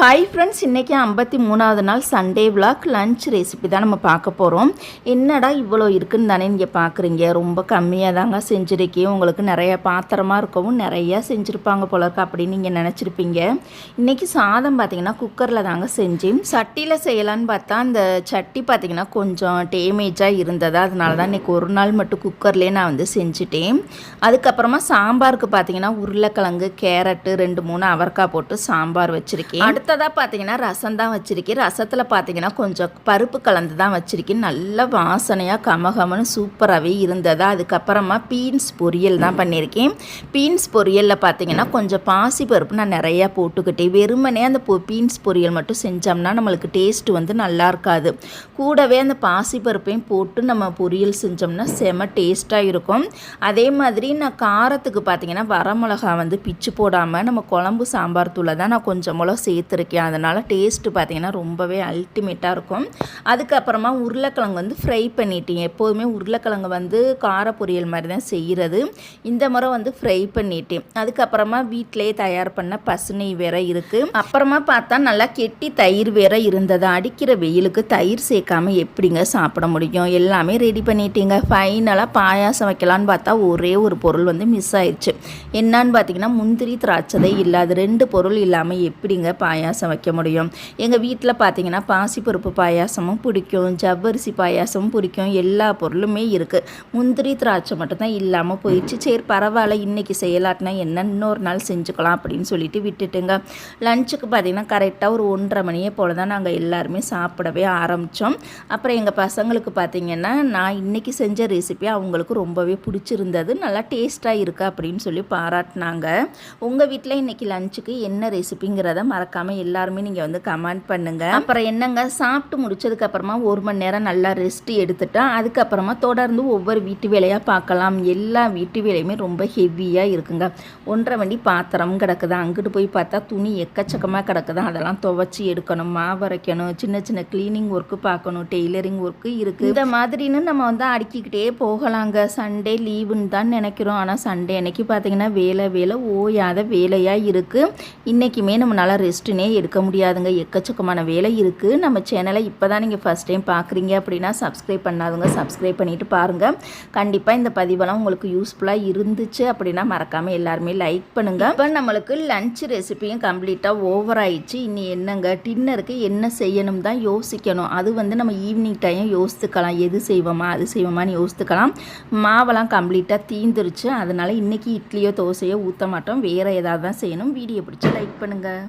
Hi friends, இன்றைக்கி 53வது நாள் Sunday vlog lunch recipe தான் நம்ம பார்க்க போகிறோம். என்னடா இவ்வளோ இருக்குன்னு தானே நீங்கள் பார்க்குறீங்க. ரொம்ப கம்மியாக தாங்க செஞ்சுருக்கேன். உங்களுக்கு நிறைய பாத்திரமாக இருக்கவும் நிறையா செஞ்சுருப்பாங்க போல இருக்கு அப்படின்னு நீங்கள் நினச்சிருப்பீங்க. இன்றைக்கி சாதம் பார்த்திங்கன்னா குக்கரில் தாங்க செஞ்சேன். சட்டியில் செய்யலான்னு பார்த்தா அந்த சட்டி பார்த்திங்கன்னா கொஞ்சம் டேமேஜாக இருந்தது. அதனால தான் இன்றைக்கி ஒரு நாள் மட்டும் குக்கர்லேயே நான் வந்து செஞ்சுட்டேன். அதுக்கப்புறமா சாம்பாருக்கு பார்த்திங்கன்னா உருளைக்கிழங்கு, கேரட்டு, 2-3 அவரைக்காய் போட்டு சாம்பார் வச்சுருக்கேன். அடுத்ததாக பார்த்தீங்கன்னா ரசம் தான் வச்சுருக்கேன். ரசத்தில் பார்த்தீங்கன்னா கொஞ்சம் பருப்பு கலந்து தான் வச்சுருக்கேன். நல்ல வாசனையாக கமகமன்னு சூப்பராகவே இருந்ததா. அதுக்கப்புறமா பீன்ஸ் பொரியல் தான் பண்ணியிருக்கேன். பீன்ஸ் பொரியலில் பார்த்தீங்கன்னா கொஞ்சம் பாசி பருப்பு நான் நிறையா போட்டுக்கிட்டேன். வெறுமனே அந்த பீன்ஸ் பொரியல் மட்டும் செஞ்சோம்னா நம்மளுக்கு டேஸ்ட்டு வந்து நல்லா இருக்காது. கூடவே அந்த பாசி பருப்பையும் போட்டு நம்ம பொரியல் செஞ்சோம்னா செம டேஸ்ட்டாக இருக்கும். அதே மாதிரி நான் காரத்துக்கு பார்த்தீங்கன்னா வரமிளகா வந்து பிச்சு போடாமல் நம்ம குழம்பு சாம்பார் தூளை தான் நான் கொஞ்சம் மிளகு சேர்த்துருக்கேன். அதனால் டேஸ்ட்டு பார்த்திங்கன்னா ரொம்பவே அல்டிமேட்டாக இருக்கும். அதுக்கப்புறமா உருளைக்கிழங்கு வந்து ஃப்ரை பண்ணிட்டேன். எப்போதுமே உருளைக்கிழங்கு வந்து கார பொரியல் மாதிரி தான் செய்கிறது. இந்த முறை வந்து ஃப்ரை பண்ணிட்டேன். அதுக்கப்புறமா வீட்டிலே தயார் பண்ண பசுனை வேற இருக்குது. அப்புறமா பார்த்தா நல்லா கெட்டி தயிர் வேற இருந்தது. அடிக்கிற வெயிலுக்கு தயிர் சேர்க்காமல் எப்படிங்க சாப்பிட முடியும். எல்லாமே ரெடி பண்ணிட்டீங்க. ஃபைனலாக பாயாசம் வைக்கலான்னு பார்த்தா ஒரே ஒரு பொருள் வந்து மிஸ் ஆயிடுச்சு. என்னான்னு பார்த்தீங்கன்னா முந்திரி திராட்சதை இல்லை. அது 2 பொருள் இல்லாமல் எப்படிங்க பாயாசம் வைக்க முடியும். எங்கள் வீட்டில் பார்த்தீங்கன்னா பாசிப்பருப்பு பாயாசமும் பிடிக்கும், ஜவ்வரிசி பாயாசமும் பிடிக்கும், எல்லா பொருளுமே இருக்குது. முந்திரி திராட்சை மட்டும்தான் இல்லாமல் போயிடுச்சு. சரி பரவாயில்ல, இன்றைக்கி செய்யலாட்டினா என்ன, இன்னொரு நாள் செஞ்சுக்கலாம் அப்படின்னு சொல்லிட்டு விட்டுட்டுங்க. லஞ்சுக்கு பார்த்திங்கன்னா கரெக்டாக ஒரு 1:30 மணியே போல் தான் நாங்கள் எல்லாருமே சாப்பிடவே ஆரம்பித்தோம். அப்புறம் எங்கள் பசங்களுக்கு பார்த்திங்கன்னா நான் இன்றைக்கி செஞ்ச ரெசிபி அவங்களுக்கு ரொம்பவே பிடிச்சிருந்தது. நல்லா டேஸ்ட்டாக இருக்குது அப்படின்னு சொல்லி பாராட்டினாங்க. உங்கள் வீட்டில் இன்றைக்கி லஞ்சுக்கு என்ன ரெசிபிங்கிறத மறக்காமல் எல்லாருமே நீங்கள் வந்து கமெண்ட் பண்ணுங்கள். அப்புறம் என்னங்க, சாப்பிட்டு முடிச்சதுக்கப்புறமா 1 மணி நேரம் நல்லா ரெஸ்ட் எடுத்துட்டா அதுக்கப்புறமா தொடர்ந்து ஒவ்வொரு வீட்டு வேலையாக பார்க்கலாம். எல்லா வீட்டு வேலையுமே ரொம்ப ஹெவியாக இருக்குங்க. 1.5 வண்டி பாத்திரம் கிடக்குது. அங்கிட்டு போய் பார்த்தா துணி எக்கச்சக்கமாக கிடக்குது. அதெல்லாம் துவைச்சி எடுக்கணும், மாவரைக்கணும், சின்ன சின்ன க்ளீனிங் ஒர்க்கு பார்க்கணும், டெய்லரிங் ஒர்க்கு இருக்குது. இந்த மாதிரின்னு நம்ம வந்து அடுக்கிக்கிட்டே போகலாங்க. சண்டே லீவுன்னு தான் நினைக்கிறோம். ஆனால் சண்டே அன்னைக்கு பார்த்தீங்கன்னா வேலை ஓயாத வேலையாக இருக்குது. இன்றைக்குமே நம்மளால் ரெஸ்ட்டுனே எடுக்க முடியாதுங்க. எக்கச்சக்கமான வேலை இருக்குது. நம்ம சேனலை இப்போ தான் நீங்கள் ஃபஸ்ட் டைம் பார்க்குறீங்க அப்படின்னா சப்ஸ்கிரைப் பண்ணாதுங்க, சப்ஸ்கிரைப் பண்ணிவிட்டு பாருங்கள். கண்டிப்பாக இந்த பதிவெல்லாம் உங்களுக்கு யூஸ்ஃபுல்லாக இருந்துச்சு அப்படின்னா மறக்காமல் எல்லாருமே லைக் பண்ணுங்கள். இப்போ நம்மளுக்கு லன்ச் ரெசிபியும் கம்ப்ளீட்டாக ஓவர் ஆயிடுச்சு. இனி என்னங்க, டின்னருக்கு என்ன செய்யணும் தான் யோசிக்கணும். அது வந்து நம்ம ஈவினிங் டைம் யோசித்துக்கலாம். எது செய்வோமா அது செய்வோமான்னு யோசித்துக்கலாம். மாவெல்லாம் கம்ப்ளீட்டாக தீந்துருச்சு. அதனால் இன்றைக்கி இட்லியோ தோசையோ ஊற்ற மாட்டோம். வேறு ஏதாவது தான் செய்யணும். வீடியோ பிடிச்சி லைக் பண்ணுங்கள்.